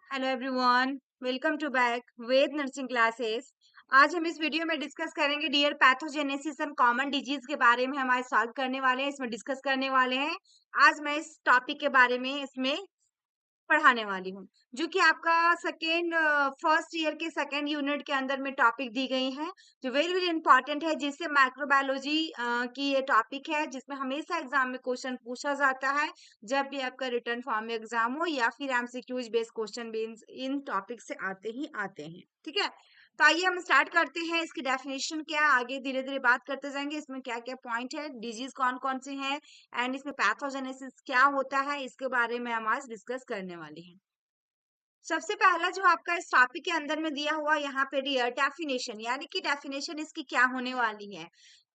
Hello everyone, welcome to back Ved nursing classes. आज हम इस वीडियो में डिस्कस करेंगे dear pathogenesis and common disease के बारे में। हम आज सॉल्व करने वाले हैं, इसमें डिस्कस करने वाले हैं। आज मैं इस टॉपिक के बारे में इसमें पढ़ाने वाली हूँ, जो कि आपका फर्स्ट ईयर के सेकेंड यूनिट के अंदर में टॉपिक दी गई है, जो वेरी वेरी इंपॉर्टेंट है, जिससे माइक्रोबायोलॉजी की ये टॉपिक है, जिसमें हमेशा एग्जाम में क्वेश्चन पूछा जाता है। जब भी आपका रिटर्न फॉर्म में एग्जाम हो या फिर एमसीक्यूज बेस्ड क्वेश्चन भी इन टॉपिक से आते ही आते हैं। ठीक है, तो आइए हम स्टार्ट करते हैं। इसकी डेफिनेशन क्या है, आगे धीरे धीरे बात करते जाएंगे। इसमें क्या क्या पॉइंट है, डिजीज कौन कौन से हैं, एंड इसमें पैथोजेनेसिस क्या होता है, इसके बारे में हम आज डिस्कस करने वाले हैं। सबसे पहला जो आपका इस टॉपिक के अंदर में दिया हुआ यहाँ पे डेफिनेशन, यानी कि डेफिनेशन इसकी क्या होने वाली है।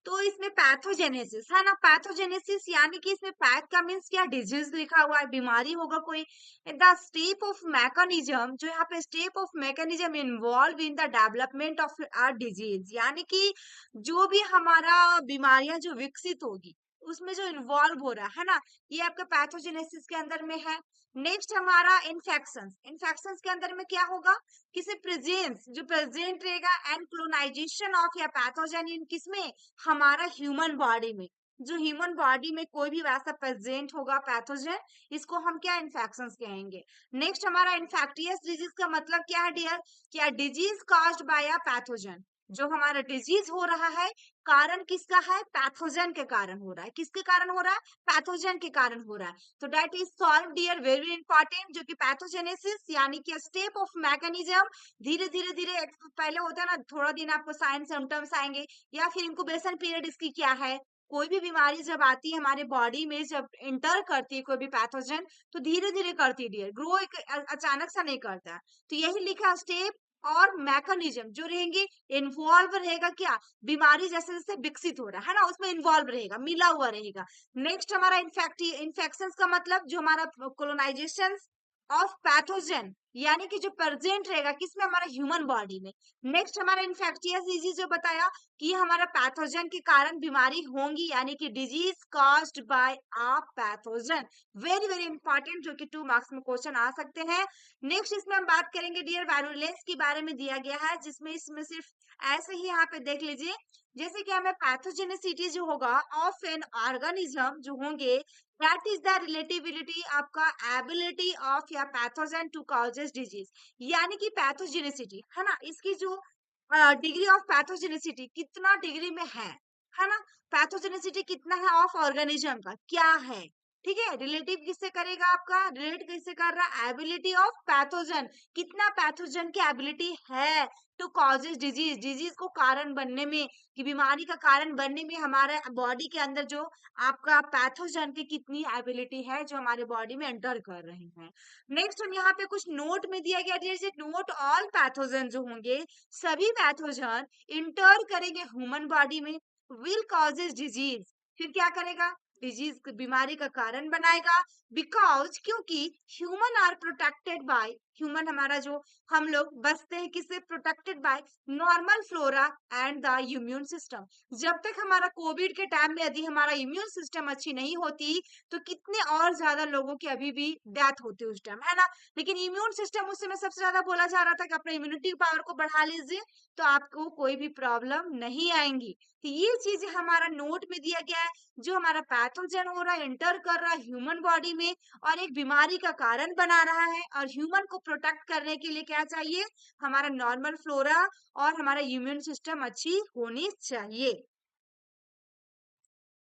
तो इसमें पैथोजेनेसिस है ना, पैथोजेनेसिस यानी कि इसमें पैथ का मीन्स क्या, डिजीज लिखा हुआ है, बीमारी होगा कोई। द स्टेप ऑफ मैकेनिज्म, जो यहाँ पे step of mechanism involve in the development of a disease, यानी कि जो भी हमारा बीमारियां जो विकसित होगी उसमें जो इन्वॉल्व हो रहा है ना, ये आपका पैथोजेनेसिस के अंदर में है। नेक्स्ट हमारा इन्फेक्शंस, इन्फेक्शंस के अंदर में क्या होगा, किसी प्रेजेंस जो प्रेजेंट रहेगा एंड क्लोनाइजेशन ऑफ या पैथोजन इन किसमें, हमारा ह्यूमन बॉडी में। जो ह्यूमन बॉडी में कोई भी वैसा प्रेजेंट होगा पैथोजन, इसको हम क्या, इन्फेक्शंस कहेंगे। नेक्स्ट हमारा इन्फेक्टियस डिजीज का मतलब क्या है डियर, क्या disease caused by a pathogen. जो हमारा डिजीज हो रहा है, कारण किसका है, पैथोजन के कारण हो रहा है। किसके कारण हो रहा है, पैथोजन के कारण हो रहा है। तो that is solve dear, very important, जो कि पैथोजेनेसिस यानी कि स्टेप ऑफ मैकेनिज्म। धीरे धीरे धीरे पहले होता है ना, थोड़ा दिन आपको साइन सिम्टम्स आएंगे, या फिर इंक्यूबेशन पीरियड इसकी क्या है। कोई भी बीमारी जब आती है हमारे बॉडी में, जब इंटर करती है कोई भी पैथोजन, तो धीरे धीरे करती है डियर, ग्रो एक अचानक सा नहीं करता है। तो यही लिखा स्टेप और मैकेनिज्म जो रहेंगे, इन्वॉल्व रहेगा क्या, बीमारी जैसे जैसे विकसित हो रहा है ना, उसमें इन्वॉल्व रहेगा, मिला हुआ रहेगा। नेक्स्ट हमारा इन्फेक्शन का मतलब जो हमारा कोलोनाइजेशन ऑफ पैथोजन, यानी कि जो प्रेजेंट रहेगा किसमें, हमारा ह्यूमन बॉडी में। नेक्स्ट हमारा इन्फेक्टियस डिजीज जो बताया कि ये हमारा पैथोजन के कारण बीमारी होंगी, यानी कि disease caused by a pathogen. Very very important, जो कि 2 मार्क्स में क्वेश्चन आ सकते हैं। नेक्स्ट इसमें हम बात करेंगे डियर वायरुलेंस के बारे में दिया गया है, जिसमें इसमें सिर्फ ऐसे ही यहाँ पे देख लीजिए, जैसे कि हमें पैथोजेनिसिटी जो होगा ऑफ एन ऑर्गेनिज्म जो होंगे, दैट इज द रिलेटिविटी आपका एबिलिटी ऑफ या पैथोजन टू कॉजेस डिजीज, यानी कि पैथोजेनिसिटी है ना, इसकी जो डिग्री ऑफ पैथोजेनिसिटी कितना डिग्री में है ना, पैथोजेनिसिटी कितना है ऑफ ऑर्गेनिज्म का क्या है। ठीक है, रिलेटिव किससे करेगा, आपका रिलेट किससे कर रहा है, एबिलिटी ऑफ पैथोजन, कितना पैथोजन की एबिलिटी है टू कॉजेज डिजीज, डिजीज को कारण बनने में, कि बीमारी का कारण बनने में हमारे बॉडी के अंदर जो आपका पैथोजन की कितनी एबिलिटी है, जो हमारे बॉडी में एंटर कर रहे हैं। नेक्स्ट हम यहाँ पे कुछ नोट में दिया गया, जैसे नोट ऑल पैथोजन जो होंगे, सभी पैथोजन इंटर करेंगे ह्यूमन बॉडी में, विल कॉजेज डिजीज, फिर क्या करेगा, डिजीज बीमारी का कारण बनाएगा। बिकॉज क्योंकि human are protected by, human हमारा जो हम लोग बसते हैं किससे, protected by normal flora and the immune system. जब तक हमारा कोविड के टाइम में यदि हमारा इम्यून सिस्टम अच्छी नहीं होती, तो कितने और ज्यादा लोगों की अभी भी डेथ होती उस टाइम, है ना। लेकिन इम्यून सिस्टम उस समय सबसे ज्यादा बोला जा रहा था कि अपने इम्यूनिटी पावर को बढ़ा लीजिए, तो आपको कोई भी प्रॉब्लम नहीं आएंगी। तो ये चीज हमारा नोट में दिया गया है, जो हमारा पैथोजन हो रहा है, एंटर कर रहा है ह्यूमन बॉडी में और एक बीमारी का कारण बना रहा है, और ह्यूमन को प्रोटेक्ट करने के लिए क्या चाहिए, हमारा नॉर्मल फ्लोरा और हमारा इम्यून सिस्टम अच्छी होनी चाहिए।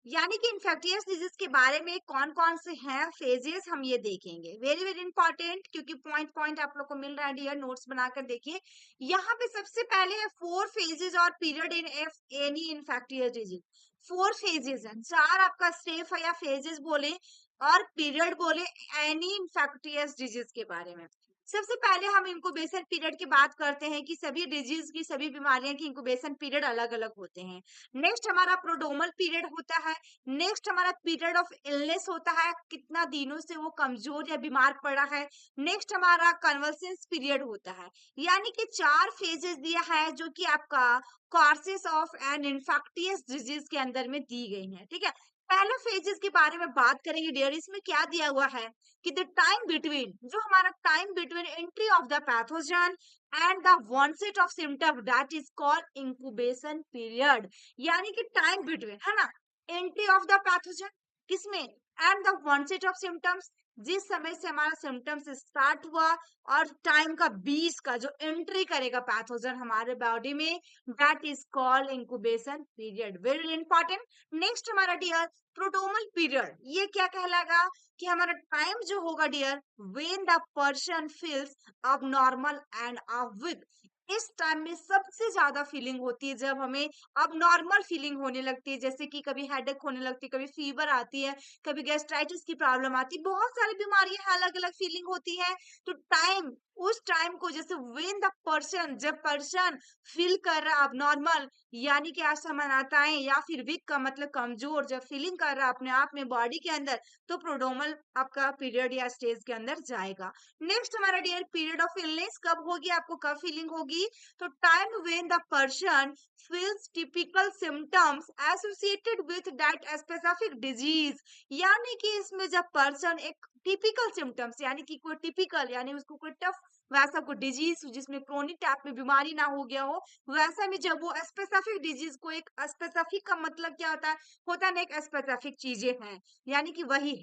यानी कि इन्फेक्टियस डिजीज के बारे में कौन कौन से हैं फेजेस, हम ये देखेंगे। वेरी वेरी इंपॉर्टेंट, क्योंकि पॉइंट पॉइंट आप लोग को मिल रहा है डियर, नोट्स बनाकर देखिए। यहाँ पे सबसे पहले है 4 फेजेस और period in any infectious disease. 4 phases हैं, 4 आपका स्टेप है या फेजेस बोले और पीरियड बोले एनी इन्फेक्टियस डिजीज के बारे में। सबसे पहले हम इंक्यूबेशन पीरियड की बात करते हैं, कि सभी डिजीज की, सभी बीमारियों की इंक्यूबेशन पीरियड अलग अलग होते हैं। नेक्स्ट हमारा प्रोडोमल पीरियड होता है। नेक्स्ट हमारा पीरियड ऑफ इलनेस होता है, कितना दिनों से वो कमजोर या बीमार पड़ा है। नेक्स्ट हमारा कन्वल्सेंस पीरियड होता है। यानी कि 4 फेजेस दिया है, जो कि आपका Croesus of N infectious disease के अंदर में दी गई है। ठीक है, पहले फेजेस के बारे में बात करेंगे डियर। इसमें क्या दिया हुआ है कि द टाइम बिटवीन, जो हमारा time between entry of the pathogen and the onset of symptom, that is called incubation period. यानी कि टाइम बिटवीन है ना, एंट्री ऑफ द पैथोजन किसमें, and the onset of symptoms, जिस समय से हमारा सिम्टम्स स्टार्ट हुआ और टाइम का 20 का जो एंट्री करेगा पैथोजन हमारे बॉडी में, that is called incubation period. Very important. Next हमारा डियर प्रोड्रोमल पीरियड। ये क्या कहलाएगा कि हमारा टाइम जो होगा dear, when the person feels abnormal and weak. इस टाइम में सबसे ज्यादा फीलिंग होती है जब हमें अब नॉर्मल फीलिंग होने लगती है, जैसे कि कभी हेडेक होने लगती है, कभी फीवर आती है, कभी गैस्ट्राइटिस की प्रॉब्लम आती है, बहुत सारी बीमारियां अलग अलग फीलिंग होती है। तो टाइम, उस टाइम को जैसे व्हेन द पर्सन, जब पर्सन फील कर रहा अब नॉर्मल, यानी कि असमानताएं या फिर वीक का मतलब कमजोर, जब फीलिंग कर रहा अपने आप में बॉडी के अंदर, तो प्रोड्रोमल आपका पीरियड या स्टेज के अंदर जाएगा। नेक्स्ट हमारा डियर पीरियड ऑफ इलनेस कब होगी, आपको कब फीलिंग होगी, तो time when the person feels typical symptoms associated with that specific disease। यानी कि इसमें जब पर्सन एक टिपिकल सिम्टम्स, यानी कि कोई टिपिकल यानी उसको कोई टफ वैसा कोई डिजीज जिसमें क्रोनिक टाइप में बीमारी ना हो गया हो, वैसा में जब वो स्पेसिफिक डिजीज को, एक स्पेसिफिक का मतलब क्या होता है ना, एक स्पेसिफिक चीजें हैं, यानी कि वही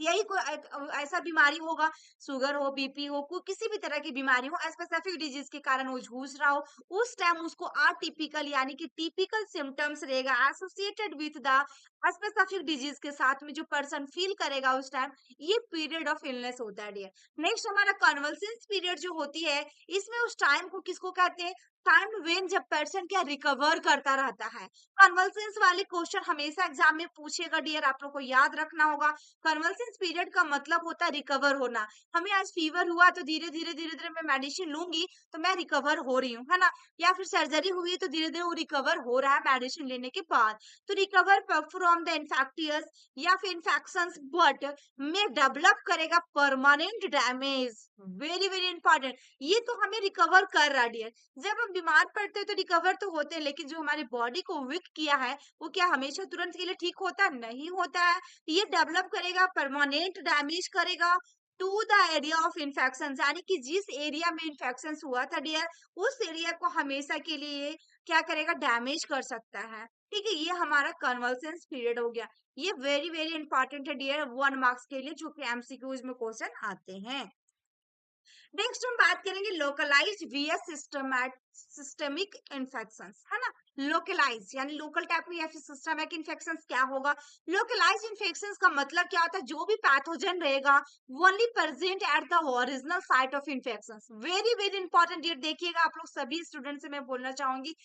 यही कोई ऐसा बीमारी होगा, शुगर हो, बीपी हो, कोई किसी भी तरह की बीमारी हो, स्पेसिफिक डिजीज के कारण वो जूझ रहा हो, उस टाइम उसको अटिपिकल यानी कि टिपिकल सिम्टम्स रहेगा associated with the specific disease के साथ में जो पर्सन फील करेगा उस टाइम, ये पीरियड ऑफ इलनेस होता है डियर। नेक्स्ट हमारा कन्वल्सेंस पीरियड जो होती है, इसमें उस टाइम को किसको कहते हैं, टाइम वेन जब पर्सन क्या रिकवर करता रहता है। कन्वल्सेंस वाले क्वेश्चन हमेशा एग्जाम में पूछेगा डियर, आप लोग को याद रखना होगा। कन्वल्सेंस पीरियड का मतलब होता है रिकवर होना। हमें आज फीवर हुआ तो धीरे धीरे मैं मेडिसिन लूंगी तो मैं रिकवर हो रही हूँ, है ना, या फिर सर्जरी हुई तो धीरे धीरे वो रिकवर हो रहा है मेडिसिन लेने के बाद। तो रिकवर फ्रॉम द इन्फेक्टियस या फिर इन्फेक्शन, बट में डेवलप करेगा permanent damage. Very very important. ये तो हमें रिकवर कर रहा है डियर। जब हम बीमार पड़ते हैं तो रिकवर तो होते हैं, लेकिन जो हमारी बॉडी को वीक किया है वो क्या हमेशा तुरंत के लिए ठीक होता है, नहीं होता है। ये डेवलप करेगा, परमानेंट डैमेज करेगा to the area of infection, यानी कि जिस एरिया में इन्फेक्शन हुआ था डियर, उस एरिया को हमेशा के लिए क्या करेगा, डैमेज कर सकता है। ठीक है, ये हमारा कन्वल्सेंस पीरियड हो गया। ये वेरी वेरी इंपॉर्टेंट है डियर, 1 मार्क्स के लिए, जो कि एमसीक्यूज में क्वेश्चन आते हैं। नेक्स्ट हम बात करेंगे लोकलाइज्ड वीएस सिस्टमिक इन्फेक्शंस, है ना। लोकलाइज यानी लोकल टाइप में या फिर सिस्टमिक इन्फेक्शंस क्या होगा। लोकलाइज्ड इन्फेक्शंस का मतलब क्या होता है, जो भी पैथोजन रहेगा only present at the original site of infections. Very very important, ये देखिएगा आप लोग सभी स्टूडेंट से मैं बोलना चाहूंगी,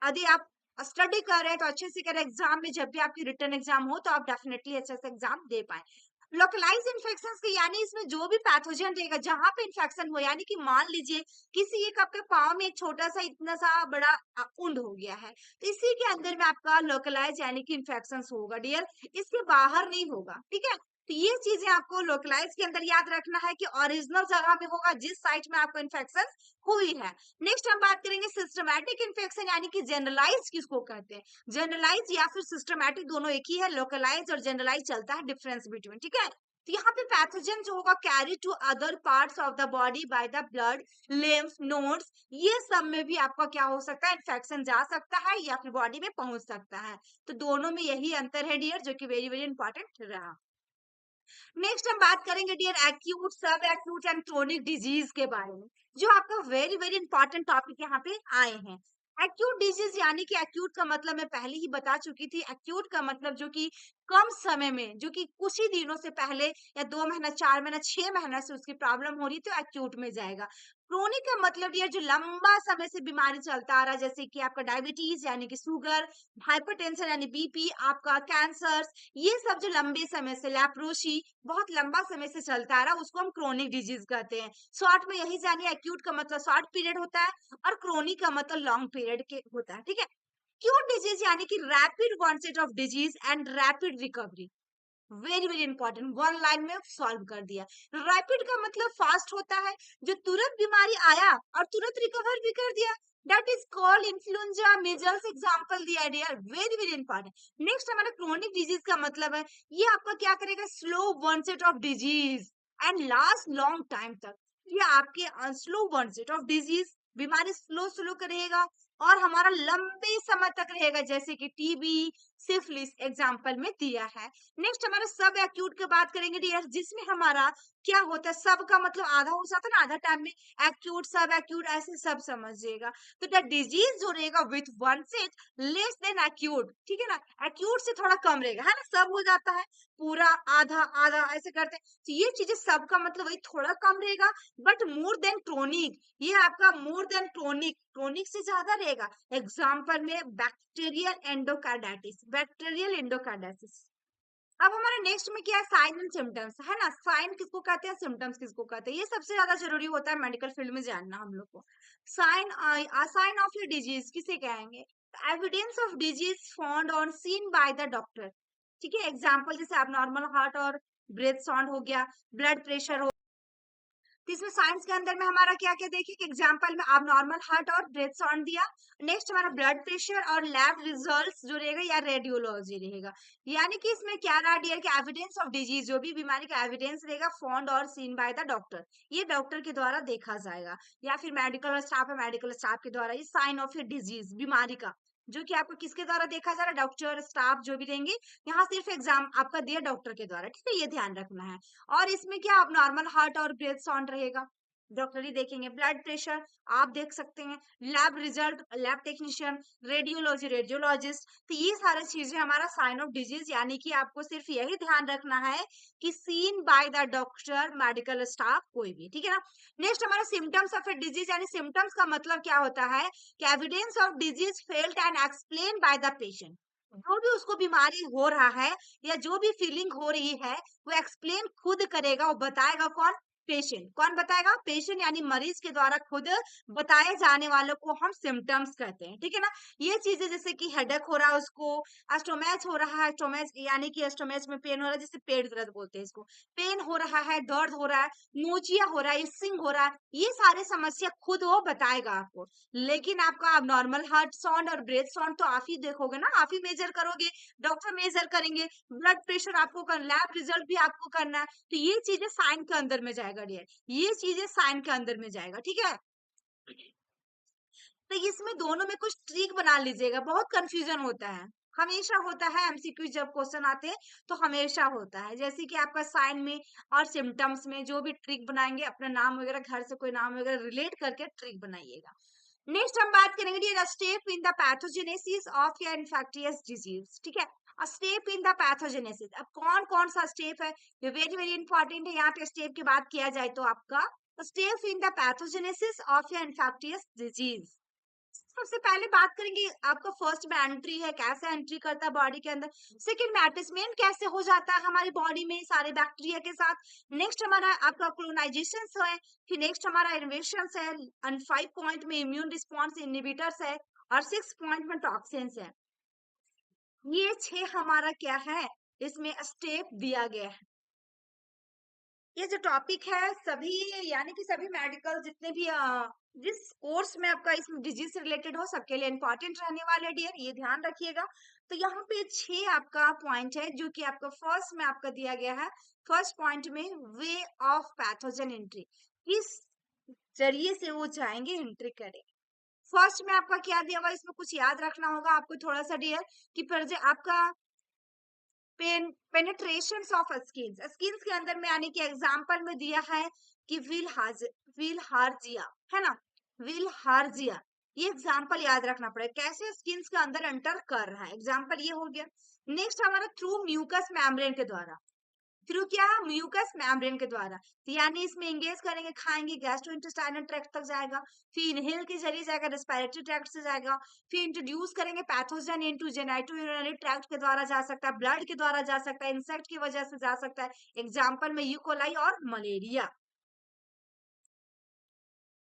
यदि आप स्टडी कर रहे हैं तो अच्छे से करें, एग्जाम में जब भी आपकी रिटर्न एग्जाम हो तो आप डेफिनेटली अच्छे से एग्जाम दे पाए। लोकलाइज इन्फेक्शन के यानी इसमें जो भी पैथोजन रहेगा जहां पे इन्फेक्शन हो, यानी कि मान लीजिए किसी एक आपके पाँव में एक छोटा सा इतना सा बड़ा उंड हो गया है, तो इसी के अंदर में आपका लोकलाइज यानी कि इन्फेक्शन होगा डियर, इसके बाहर नहीं होगा। ठीक है, तो ये चीजें आपको लोकलाइज के अंदर याद रखना है कि ओरिजिनल जगह में होगा जिस साइट में आपको इन्फेक्शन हुई है। नेक्स्ट हम बात करेंगे सिस्टमैटिक इन्फेक्शन, यानी कि जनरलाइज किसको कहते हैं। जनरलाइज या फिर सिस्टमैटिक दोनों एक ही है, लोकलाइज और जनरलाइज चलता है डिफरेंस बिटवीन। ठीक है, तो यहाँ पे पैथोजन जो होगा carry to other parts of the body by the blood, lymph nodes, ये सब में भी आपका क्या हो सकता है, इन्फेक्शन जा सकता है या फिर बॉडी में पहुंच सकता है। तो दोनों में यही अंतर है डियर, जो कि वेरी वेरी इंपॉर्टेंट रहा। नेक्स्ट हम बात करेंगे डियर एक्यूट, सब एक्यूट एंड क्रोनिक डिजीज के बारे में, जो आपका वेरी वेरी इंपॉर्टेंट टॉपिक यहाँ पे आए हैं। एक्यूट डिजीज यानी कि एक्यूट का मतलब मैं पहले ही बता चुकी थी, एक्यूट का मतलब जो कि कम समय में, जो कि कुछ ही दिनों से पहले या 2 महीना, 4 महीना, 6 महीना से उसकी प्रॉब्लम हो रही है तो एक्यूट में जाएगा। क्रोनिक का मतलब ये जो लंबा समय से बीमारी चलता आ रहा है, जैसे कि आपका डायबिटीज यानी कि शुगर, हाइपरटेंशन यानी बीपी, आपका कैंसर, ये सब जो लंबे समय से, लैप्रोसी बहुत लंबा समय से चलता आ रहा है, उसको हम क्रोनिक डिजीज कहते हैं। शॉर्ट में यही जानिए, एक्यूट का मतलब शॉर्ट पीरियड होता है और क्रोनिक का मतलब लॉन्ग पीरियड के होता है। ठीक है, क्यूट डिजीज यानी कि rapid onset of disease and rapid recovery. Very very important, 1 line में सॉल्व कर दिया। रैपिड का मतलब फास्ट होता है, जो तुरंत बीमारी आया और तुरंत रिकवर भी कर दिया, that is called influenza measles example दिया है dear, very very important. Next हमारा क्रोनिक डिजीज का मतलब है ये आपका क्या करेगा, slow onset of disease and last long time तक। ये आपके स्लो वनसेट ऑफ डिजीज, बीमारी स्लो स्लो करेगा और हमारा लंबे समय तक रहेगा, जैसे कि टीबी सिफिलिस एग्जांपल में दिया है। नेक्स्ट हमारा सब एक्यूट की बात करेंगे डियर, जिसमें हमारा क्या होता है, सब का मतलब आधा हो जाता है ना, आधा टाइम में एक्यूट सब एक्यूट ऐसे सब समझिएगा। तो द डिजीज जो रहेगा with one set less than acute, ठीक है ना, एक्यूट से थोड़ा कम रहेगा, है ना, सब हो जाता है पूरा आधा आधा ऐसे करते हैं, तो ये चीजें सबका मतलब वही थोड़ा कम रहेगा, बट मोर देन क्रोनिक, ये आपका मोर देन क्रोनिक, क्रोनिक से ज्यादा रहेगा। एग्जाम्पल में बैक्टीरियल एंडोकार्डाइटिस, बैक्टीरियल एंडोकार्डाइटिस। अब हमारा नेक्स्ट में क्या है, साइन एंड सिम्टम्स, है ना, साइन किसको कहते हैं, सिम्टम्स किसको कहते हैं, ये सबसे ज्यादा जरूरी होता है मेडिकल फील्ड में जानना हम लोग को। Sign, sign of your disease किसे कहेंगे, evidence of disease found on seen by the doctor, ठीक है, एग्जाम्पल जैसे अब नॉर्मल हार्ट और ब्रेथ साउंड हो गया, ब्लड प्रेशर हो। तो इसमें साइंस के अंदर में हमारा क्या क्या देखिए कि एग्जांपल में आप नॉर्मल हार्ट और ब्रेथ साउंड दिया, नेक्स्ट हमारा ब्लड प्रेशर और लैब रिजल्ट्स जो रहेगा या रेडियोलॉजी रहेगा। यानी कि इसमें क्या रहा डियर कि एविडेंस ऑफ डिजीज, जो भी बीमारी का एविडेंस रहेगा फाउंड और सीन बाय द डॉक्टर, ये डॉक्टर के द्वारा देखा जाएगा, या फिर मेडिकल स्टाफ है, मेडिकल स्टाफ के द्वारा ये साइन ऑफ डिजीज बीमारी का, जो कि आपको किसके द्वारा देखा जा रहा है, डॉक्टर स्टाफ जो भी रहेंगे, यहाँ सिर्फ एग्जाम आपका दिया डॉक्टर के द्वारा, ठीक है, ये ध्यान रखना है। और इसमें क्या अब नॉर्मल हार्ट और ब्रेथ साउंड रहेगा, डॉक्टर ही देखेंगे, ब्लड प्रेशर आप देख सकते हैं, lab result lab technician, radiology radiologist, तो ये सारी चीजें हमारा साइन ऑफ डिजीज, यानी कि आपको सिर्फ यही ध्यान रखना है कि seen by the doctor medical staff कोई भी, ठीक है ना। नेक्स्ट हमारा सिम्टम्स ऑफ ए डिजीज, यानी सिम्टम्स का मतलब क्या होता है कि evidence of disease felt and explain by the patient, जो भी उसको बीमारी हो रहा है या जो भी फीलिंग हो रही है वो एक्सप्लेन खुद करेगा, वो बताएगा कौन, पेशेंट, कौन बताएगा, पेशेंट, यानी मरीज के द्वारा खुद बताए जाने वालों को हम सिम्टम्स कहते हैं, ठीक है ना। ये चीजें जैसे कि हेडेक हो रहा है उसको, स्टोमैच हो रहा है, स्टोमैच यानी कि स्टोमैच में पेन हो रहा है, जैसे पेट दर्द बोलते हैं इसको, पेन हो रहा है, दर्द हो रहा है, नोचिया हो रहा है, इसिंग हो रहा है, ये सारे समस्या खुद वो बताएगा आपको। लेकिन आपका अब नॉर्मल हार्ट साउंड और ब्रेथ साउंड तो आप ही देखोगे ना, आप ही मेजर करोगे, डॉक्टर मेजर करेंगे, ब्लड प्रेशर आपको करना, लैब रिजल्ट भी आपको करना है, तो ये चीजें साइन के अंदर में जाएगा डियर, ये चीजें साइन के अंदर में जाएगा, ठीक है। तो इसमें दोनों में कुछ ट्रिक बना लीजिएगा, बहुत कंफ्यूजन होता है, हमेशा होता है, एमसीक्यू जब क्वेश्चन आते हैं तो हमेशा होता है, जैसे कि आपका साइन में और सिम्टम्स में जो भी ट्रिक बनाएंगे, अपना नाम वगैरह घर से कोई नाम वगैरह रिलेट करके ट्रिक बनाइएगा। नेक्स्ट हम बात करेंगे dear, step in the pathogenesis of या इन्फेक्टियस डिजीज, ठीक है, स्टेप इन द पैथोजेनेसिस, अब कौन कौन सा स्टेप है, ये वेरी वेरी इंपॉर्टेंट है, यहाँ पे स्टेप की बात किया जाए तो आपका step in the pathogenesis of या इन्फेक्टियस डिजीज। सबसे पहले बात करेंगे आपका फर्स्ट में एंट्री है, कैसे एंट्री करता है बॉडी के अंदर, सेकंड में अटैचमेंट कैसे हो जाता है हमारी बॉडी में सारे बैक्टीरिया के साथ, नेक्स्ट हमारा आपका कोलोनाइजेशन है, फिर नेक्स्ट हमारा इन्वेशन है, एंड 5 पॉइंट में इम्यून रिस्पॉन्स इनहिबिटर्स है, और 6 पॉइंट में टॉक्सिन्स है। ये 6 हमारा क्या है, इसमें स्टेप दिया गया है। ये जो टॉपिक है सभी, यानी कि सभी मेडिकल जितने भी जिस कोर्स में आपका इस डिजीज से रिलेटेड हो सबके लिए इंपॉर्टेंट रहने वाले डियर, ये ध्यान रखिएगा। तो यहाँ पे 6 आपका पॉइंट है जो कि आपका फर्स्ट में आपका दिया गया है। फर्स्ट पॉइंट में वे ऑफ पैथोजन एंट्री, किस जरिए से वो जाएंगे एंट्री करेंगे। फर्स्ट में आपका क्या दिया हुआ, इसमें कुछ याद रखना होगा आपको थोड़ा सा डियर, कि आपका पेनिट्रेशन ऑफ स्किन, स्किन के अंदर में आने के एग्जांपल में दिया है कि विल हार्जिया, है ना, विल हार्जिया, ये एग्जांपल याद रखना पड़ेगा कैसे स्किन के अंदर एंटर कर रहा है, एग्जांपल ये हो गया। नेक्स्ट हमारा थ्रू म्यूकस मेम्ब्रेन के द्वारा, थ्रू क्या, म्यूकस मेम्ब्रेन के द्वारा, तो यानी इसमें एंगेज करेंगे, खाएंगे, गैस्ट्रोइंटेस्टाइनल ट्रैक्ट तक जाएगा, फिर इनहेल के जरिए जाएगा, रेस्पिरेटरी ट्रैक्ट से जाएगा, फिर इंट्रोड्यूस करेंगे pathogen into genito urinary tract के द्वारा जा सकता है, ब्लड के द्वारा जा सकता है, इंसेक्ट की वजह से जा सकता है, एग्जाम्पल में यूकोलाई और मलेरिया।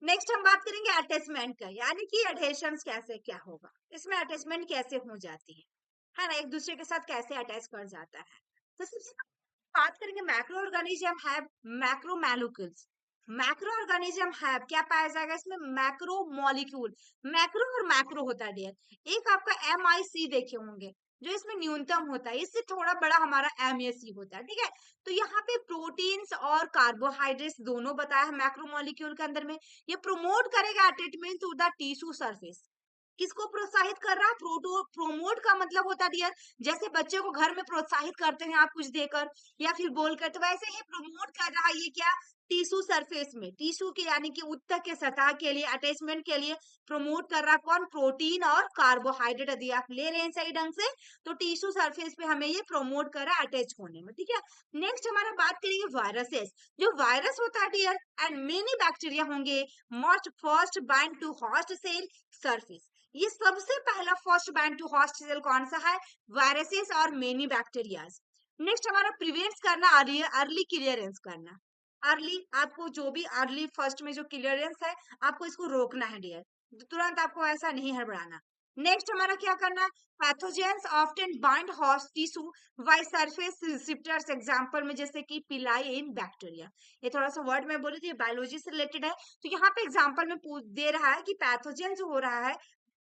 नेक्स्ट हम बात करेंगे अटैचमेंट का, यानी कि अटेशन कैसे क्या होगा, इसमें अटैचमेंट कैसे हो जाती है ना, एक दूसरे के साथ कैसे अटैच कर जाता है। तो सबसे बात करेंगे मैक्रो ऑर्गेनिज्म है, मैक्रो मैलुकल्स, मैक्रो ऑर्गेनिज्म है, क्या पाया जाएगा इसमें? Macro molecule. मैक्रो और मैक्रो होता है डियर। एक आपका MIC देखे होंगे जो इसमें न्यूनतम होता है, इससे थोड़ा बड़ा हमारा MAC होता है, ठीक है। तो यहाँ पे प्रोटीन्स और कार्बोहाइड्रेट्स दोनों बताया है मैक्रो मॉलिक्यूल के अंदर में। ये प्रमोट करेगा attachment to the tissue surface. किसको प्रोत्साहित कर रहा है? प्रोमोट का मतलब होता है डियर, जैसे बच्चे को घर में प्रोत्साहित करते हैं आप कुछ देकर या फिर बोलकर, तो वैसे ही प्रमोट कर रहा है ये क्या? टिश्यू सरफेस में, टिश्यू के यानी कि उत्तक के सतह के लिए अटैचमेंट के लिए प्रमोट कर रहा कौन? प्रोटीन और कार्बोहाइड्रेट। यदि आप ले रहे हैं सही ढंग से तो टिश्यू सरफेस पे हमें ये प्रमोट कर रहा है अटैच होने में, ठीक है। नेक्स्ट हमारा बात करेंगे वायरसेस। जो वायरस होता है डियर एंड मेनी बैक्टीरिया होंगे, must first bind to host cell surface. ये सबसे पहला first bind to host cell कौन सा है? वायरसेस और मेनी बैक्टीरियाज। नेक्स्ट हमारा प्रिवेंट्स करना, अर्ली क्लियरेंस करना। अर्ली आपको जो भी अर्ली फर्स्ट में जो क्लियरेंस है आपको इसको रोकना है डियर, तुरंत आपको ऐसा नहीं हड़बड़ाना। नेक्स्ट हमारा क्या करना? Pathogens often bind host tissue by surface receptors. Example में जैसे कि पिलाई इन बैक्टीरिया। ये थोड़ा सा वर्ड में बोली थी, बायोलॉजी से रिलेटेड है, तो यहाँ पे एग्जांपल में दे रहा है कि पैथोजेन जो हो रहा है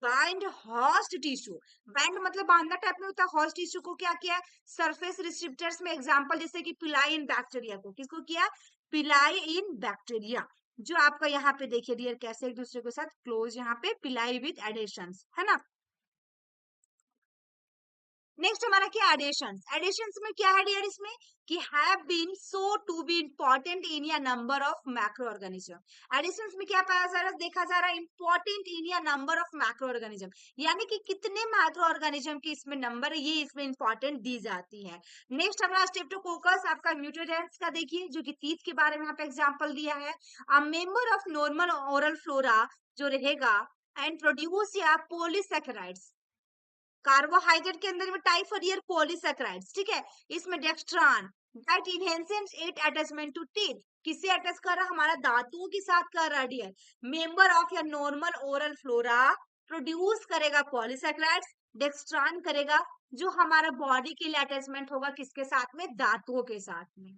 बाइंड होस्ट टिश्यू। बाइंड मतलब बांधना टाइप में होता है, होस्ट टिश्यू को क्या किया? सरफेस रिसेप्टर्स में। एग्जांपल जैसे कि पिलाई इन बैक्टीरिया को किसको किया? पिलाई इन बैक्टीरिया। जो आपका यहाँ पे देखिए डियर कैसे एक दूसरे के साथ क्लोज, यहाँ पे पिलाई विद एडिशंस है ना। नेक्स्ट हमारा क्या? एडिशंस। एडिशंस में क्या है डियर इसमें? कि have been so to be important in या number of macro organism. Additions में क्या पाया जा रहा है? देखा जा रहा है इंपॉर्टेंट इन या नंबर ऑफ मैक्रो ऑर्गेनिज्म, यानी कि कितने मैक्रो ऑर्गेनिज्म की इसमें नंबर है, ये इसमें इंपॉर्टेंट दी जाती है। नेक्स्ट हमारा स्ट्रेप्टोकोकस आपका म्यूटेरेंस का देखिए, जो कि तीत के बारे में यहाँ पे एग्जाम्पल दिया है। A member of normal oral flora जो रहेगा एंड प्रोड्यूस या पोलीसेकेराइड्स। कार्बोहाइड्रेट के अंदर में टाइप और ईयर पॉलीसेकेराइड्स, ठीक है। इसमें dextran that enhances it attachment to teeth. किससे अटैच कर रहा? हमारा दांतों के साथ कर रहा डियर। मेंबर ऑफ या नॉर्मल ओरल फ्लोरा प्रोड्यूस करेगा पॉलीसेकेराइड्स, डेक्स्ट्रान करेगा जो हमारा बॉडी के लिए अटैचमेंट होगा किसके साथ में? दांतों के साथ में।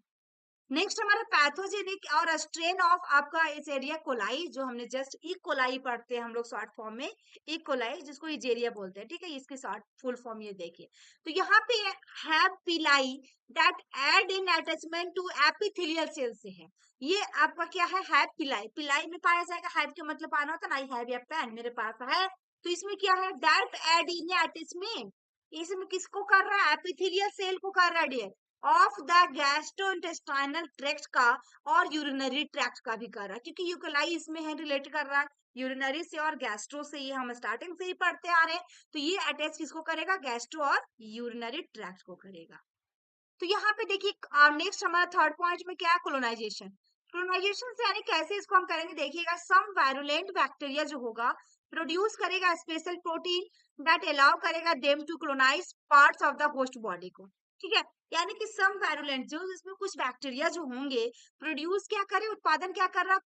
नेक्स्ट हमारा पैथोजेनिक और स्ट्रेन ऑफ आपका इस एरिया कोलाई, जो हमने जस्ट ई कोलाई पढ़ते हैं हम लोग शॉर्ट फॉर्म में, ई कोलाई जिसको इजेरिया बोलते हैं, ठीक है। इसकी शॉर्ट फुल फॉर्म ये देखिए, तो यहाँ पे have pili that aid in attachment to epithelial cell से है। ये आपका क्या है? हैव पिलाई। पिलाई में पाया जाएगा, हैव के मतलब आना होता ना, आई हैव या पेन मेरे पास है, तो इसमें क्या है? That aid in attachment. इसमें किसको कर रहा है? एपिथेलियल सेल को कर रहा है dear, of the gastrointestinal tract का और यूरिनरी ट्रैक्ट का भी कर रहा है, क्योंकि यूकोलाई इसमें है रिलेट कर रहा है यूरिनरी से और गैस्ट्रो से, ये हम स्टार्टिंग से ही पढ़ते आ रहे हैं। तो ये अटैच किसको करेगा? गैस्ट्रो और यूरिनरी ट्रैक्ट को करेगा। तो यहाँ पे देखिए नेक्स्ट हमारा थर्ड पॉइंट में क्या है? कोलोनाइजेशन। कोलोनाइजेशन से यानी कैसे इसको हम करेंगे देखिएगा, सम वायरुलेंट बैक्टीरिया जो होगा प्रोड्यूस करेगा स्पेशल प्रोटीन दैट अलाउ करेगा them to colonize parts of the host body को, ठीक है। यानी कि सम वायरुलेंट जो इसमें कुछ बैक्टीरिया जो होंगे प्रोड्यूस क्या करे? उत्पादन क्या कर रहा?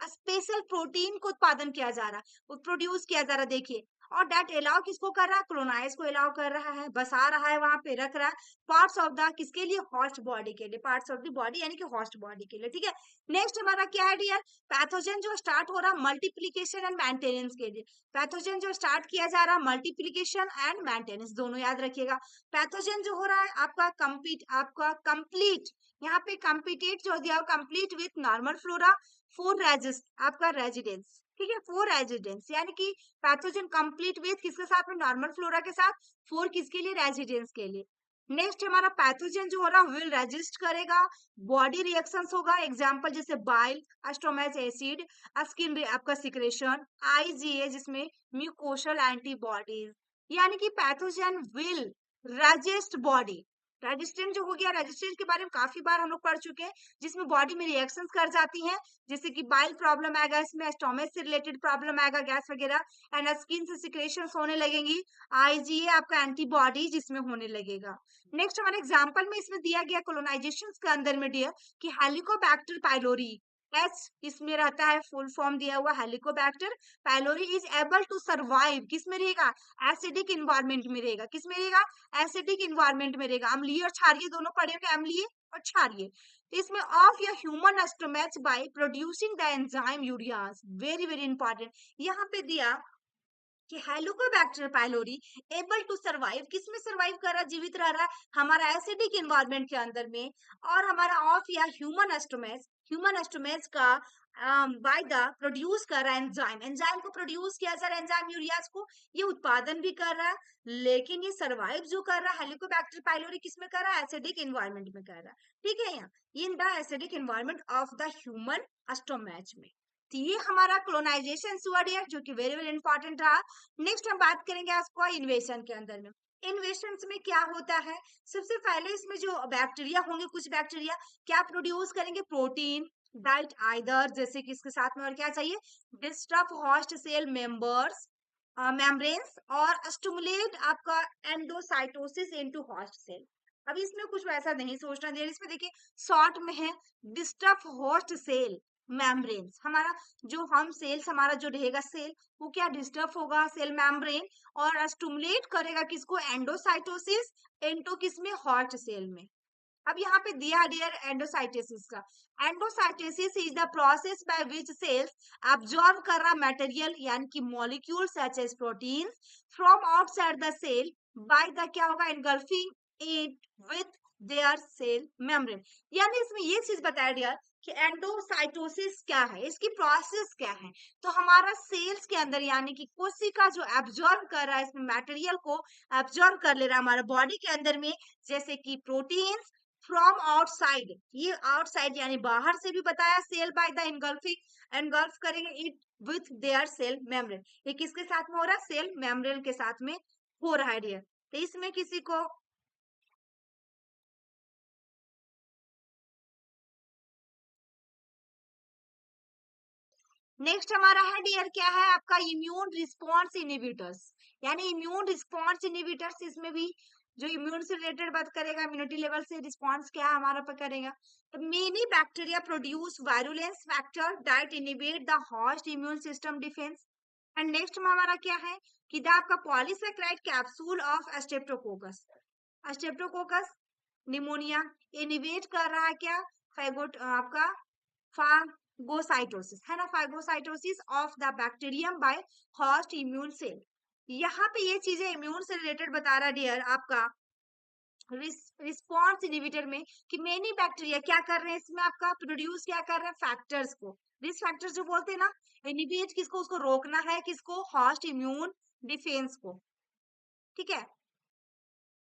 स्पेशल प्रोटीन को उत्पादन किया जा रहा, प्रोड्यूस किया जा रहा, देखिए। और डेट अलाउ किसको कर रहा है? कोलोनाइज को अलाउ कर रहा है, बसा रहा है, वहां पे रख रहा है पार्ट्स ऑफ द किसके लिए? होस्ट बॉडी के लिए, पार्ट्स ऑफ द बॉडी यानी कि होस्ट बॉडी के लिए, ठीक है। नेक्स्ट हमारा क्या है डियर? पैथोजन जो स्टार्ट हो रहा है मल्टीप्लीकेशन एंड मेंटेनेंस के लिए। पैथोजन जो स्टार्ट किया जा रहा है मल्टीप्लीकेशन एंड मेंटेनेंस, दोनों याद रखिएगा। पैथोजन जो हो रहा है आपका कंप्लीट, यहाँ पे कंप्लीट जो दिया complete with normal flora for resist आपका रेजिडेंस, ठीक है। फॉर रेजिडेंस यानी कि पैथोजन कंप्लीट विथ किसके साथ में? नॉर्मल फ्लोरा के साथ। फॉर किसके लिए? रेजिडेंस के लिए। नेक्स्ट हमारा पैथोजन जो हो रहा है विल रेजिस्ट करेगा, बॉडी रिएक्शंस होगा, एग्जांपल जैसे बाइल, एस्टोमैच एसिड, स्किन आपका सिक्रेशन, आईजीए जिसमें म्यूकोशल एंटीबॉडीज, यानी कि pathogen will resist body. Resistant जो हो गया, रेजिस्टेंस के बारे में काफी बार हम लोग पढ़ चुके हैं, जिसमें बॉडी में रिएक्शंस कर जाती हैं, जैसे कि बाइल प्रॉब्लम आएगा, इसमें स्टोमच से रिलेटेड प्रॉब्लम आएगा, गैस वगैरह, एंड स्किन से सिक्रेशंस होने लगेंगी, आईजीए आपका एंटीबॉडी जिसमें होने लगेगा। नेक्स्ट हमारे एग्जांपल में इसमें दिया गया कोलोनाइजेशन के अंदर में डियर कि हेलिकोबैक्टर पाइलोरी, एच इसमें रहता है, फुल फॉर्म दिया हुआ Helicobacter pylori is able to survive, किस में रहेगा? एसिडिक इन्वायरमेंट में रहेगा, किस में रहेगा? एसिडिक इन्वायरमेंट में रहेगा। अम्लीय और क्षारीय दोनों पढ़े होंगे, अम्लीय अच्छा रही है। तो इसमें ऑफ या human stomach by producing the enzyme urease, very very important. यहाँ पे दिया कि Helicobacter pylori able to survive, किसमें सरवाइव कर रहा है, जीवित रह रहा है, हमारा एसिडिक एनवायरनमेंट के अंदर में। और हमारा ऑफ या ह्यूमन एस्टोमेज का बाय द प्रोड्यूस कर रहा है एंजाइम, एंजाइम को प्रोड्यूस किया जा रहा है, एंजाइम यूरियाज को, ये उत्पादन भी कर रहा है, लेकिन ये सरवाइव जो कर रहा है हेलिकोबैक्टर पाइलोरी किसमें कर रहा है, एसिडिक एनवायरनमेंट में कर रहा है। ठीक है, यहाँ in the acidic environment of the human stomach में। तो ये हमारा क्लोनाइजेशन हुआ डियर, जो कि वेरी वेरी इंपॉर्टेंट रहा। नेक्स्ट हम बात करेंगे आपको इन्वेशन के अंदर में। इन्वेशन में क्या होता है, सबसे पहले इसमें जो बैक्टीरिया होंगे, कुछ बैक्टीरिया क्या प्रोड्यूस करेंगे, प्रोटीन डाइट आइदर, जैसे कि इसके साथ में और क्या चाहिए, disturb host cell members membranes और स्टिमुलेट आपका एंडोसाइटोसिस इनटू होस्ट सेल। अब इसमें कुछ वैसा नहीं सोचना देर, इसमें देखिए शॉर्ट में है डिस्टर्ब होस्ट सेल मेम्ब्रेन्स, हमारा जो हम सेल्स हमारा जो रहेगा सेल, वो क्या डिस्टर्ब होगा सेल मेम्ब्रेन, और स्टिमुलेट करेगा किसको, एंडोसाइटोसिस इनटू किसमें, हॉट सेल में। अब यहाँ पे दिया डियर एंडोसाइटोसिस का, endocytosis is the process by which cells absorb कर रहा मटेरियल यानी कि molecule such as proteins from outside the cell by the क्या होगा, engulfing it with their cell membrane. यानी इसमें ये चीज बताया डियर कि एंडोसाइटोसिस क्या है, इसकी प्रोसेस क्या है। तो हमारा सेल्स के अंदर यानी कि कोशिका जो एब्जॉर्ब कर रहा है इसमें मटेरियल को एब्जॉर्ब कर ले रहा है हमारे बॉडी के अंदर में, जैसे कि प्रोटीन्स फ्रॉम आउटसाइड, ये आउटसाइड यानी बाहर से भी बताया, cell by the engulfing, engulf करेंगे it with their cell membrane, ये किसके साथ में हो रहा है, सेल मेम्ब्रेन के साथ में हो रहा है डियर। तो इसमें किसी को नेक्स्ट हमारा है डियर क्या है आपका, इम्यून रिस्पॉन्स इनिबिटर्स, यानी इम्यून रिस्पॉन्स इनिबिटर्स, इसमें भी जो इम्यून से रिलेटेड बात करेगा, इम्यूनिटी लेवल से रिस्पॉन्स क्या हमारा पर करेगा। तो many bacteria produce virulence factor that inhibit the host immune system defence. And next में हमारा क्या है कि द आपका polysaccharide capsule of streptococcus, streptococcus pneumoniae inhibit कर रहा है क्या, फाइगोट आपका फागोसाइटोसिस है ना, phagocytosis of the bacterium by host immune cell. यहाँ पे ये चीजें इम्यून से रिलेटेड बता रहा डियर आपका रिस्पॉन्स इनिबिटर में, कि मेनी बैक्टीरिया क्या कर रहे हैं इसमें आपका प्रोड्यूस क्या कर रहे हैं, फैक्टर्स को, रिस्क फैक्टर्स जो बोलते हैं ना, इनिबिट किसको, उसको रोकना है किसको, होस्ट इम्यून डिफेंस को। ठीक है,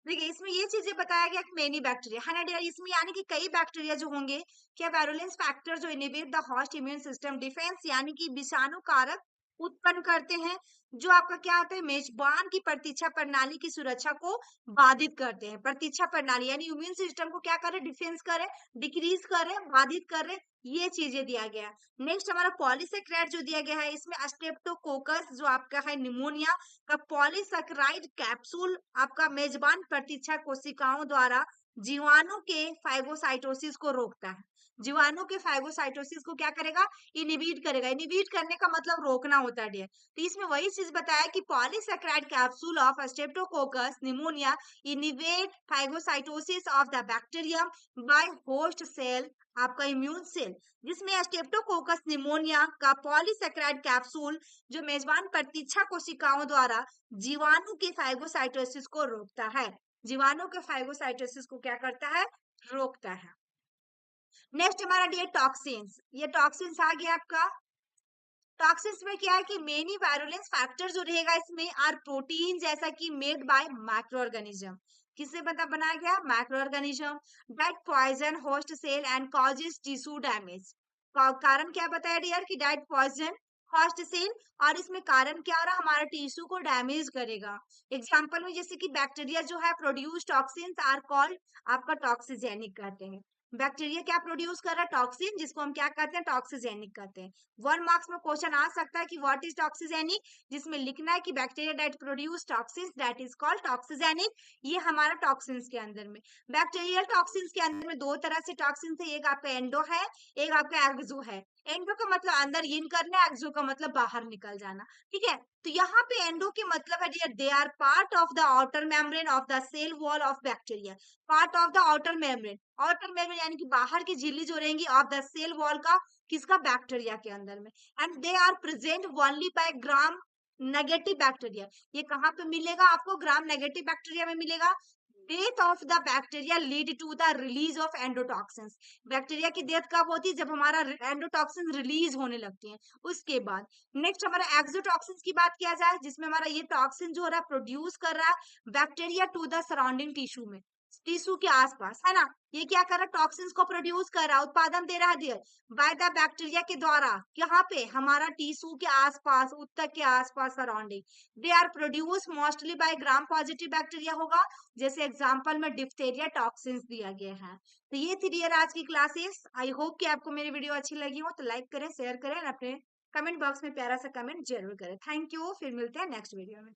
देखिए इसमें ये चीजें बताया गया कि मेनी बैक्टीरिया है ना डियर, इसमें यानी कि कई बैक्टीरिया जो होंगे, क्या वायरुलेंस फैक्टर जो inhibit the host immune system defence, यानी कि विषाणु कारक उत्पन्न करते हैं, जो आपका क्या होता है, मेजबान की प्रतीक्षा प्रणाली की सुरक्षा को बाधित करते हैं। प्रतीक्षा प्रणाली यानी इम्यून सिस्टम को क्या करे, डिफेंस करे, डिक्रीज करे, बाधित करे, ये चीजें दिया गया। नेक्स्ट हमारा पॉलीसेक्राइड जो दिया गया है, इसमें स्ट्रेप्टोकोकस जो आपका है निमोनिया का पॉलीसैकेराइड कैप्सूल आपका मेजबान प्रतीक्षा कोशिकाओं द्वारा जीवाणु के फाइगोसाइटोसिस को रोकता है। जीवाणु के फाइगोसाइटोसिस को क्या करेगा, इनिबिट करेगा, इनिबिट करने का मतलब रोकना होता है डियर। तो इसमें वही चीज बताया कि polysaccharide capsule of streptococcus pneumoniae inhibit phagocytosis of the bacterium by host cell आपका इम्यून सेल, जिसमें स्ट्रेप्टोकोकस निमोनिया का पॉलीसैकेराइड कैप्सूल जो मेजबान प्रतीक्षा कोशिकाओं द्वारा जीवाणु के फाइगोसाइटोसिस को रोकता है, जीवाणु के फाइगोसाइटोसिस को क्या करता है, रोकता है। नेक्स्ट हमारा डियर टॉक्सिन्स, ये टॉक्सिन्स आ गया आपका। टॉक्सिन्स में क्या है कि मेनी वायरुलेंस फैक्टर जो रहेगा इसमें आर प्रोटीन, जैसा कि मेड बाय माइक्रो ऑर्गेनिज्म, किससे बनाया गया, micro organism that poison host cell and causes tissue damage. कारण क्या बताया डियर कि डाइट पॉइजन होस्ट सेल, और इसमें कारण क्या हो रहा, हमारा टिश्यू को डैमेज करेगा। एग्जांपल में जैसे कि बैक्टीरिया जो है प्रोड्यूस टॉक्सिन्स आर कॉल्ड आपका टॉक्सिजेनिक कहते हैं। बैक्टीरिया क्या प्रोड्यूस कर रहा है, टॉक्सिन, जिसको हम क्या कहते हैं, टॉक्सिजेनिक कहते हैं। 1 मार्क्स में क्वेश्चन आ सकता है कि व्हाट इज टॉक्सिजेनिक, जिसमें लिखना है कि bacteria that produce toxins that is called toxigenic, ये हमारा टॉक्सिन्स के अंदर में। बैक्टीरियल टॉक्सिन्स के अंदर में दो तरह से टॉक्सिन्स है, एक आपका एंडो है, एक आपका एक्सो है। एंडो का मतलब अंदर इन करना, एक्सो का मतलब बाहर निकल जाना। ठीक है, तो यहाँ पे एंडो के मतलब है dear they are part of the outer membrane of the cell wall of bacteria, part of the outer membrane यानी कि बाहर की झिल्ली जो रहेंगी ऑफ द सेल वॉल का, किसका, बैक्टीरिया के अंदर में। And they are present only by Gram negative bacteria. ये कहाँ पे मिलेगा आपको, ग्राम नेगेटिव बैक्टीरिया में मिलेगा। Death of the bacteria lead to the release of endotoxins. Bacteria की डेथ कब होती है, जब हमारा एंडोटॉक्सिन रिलीज होने लगती हैं, उसके बाद। नेक्स्ट हमारा एक्सोटॉक्सिन्स की बात किया जाए, जिसमें हमारा ये टॉक्सिन जो हो रहा है प्रोड्यूस कर रहा है bacteria to the surrounding tissue में, टिश्यू के आसपास, है ना। ये क्या कर रहा है, टॉक्सिन्स को प्रोड्यूस कर रहा है, उत्पादन दे रहा है डियर, बाय द बैक्टीरिया के द्वारा। यहाँ पे हमारा टिश्यू के आसपास, उत्तक के आसपास surrounding. They are produce mostly by Gram positive bacteria होगा, जैसे एग्जांपल में डिप्थेरिया टॉक्सिन्स दिया गया है। तो ये थी डियर आज की क्लासेस। आई होप कि आपको मेरी वीडियो अच्छी लगी हो, तो लाइक करें, शेयर करें और अपने कमेंट बॉक्स में प्यारा सा कमेंट जरूर करें। थैंक यू, फिर मिलते हैं नेक्स्ट वीडियो में।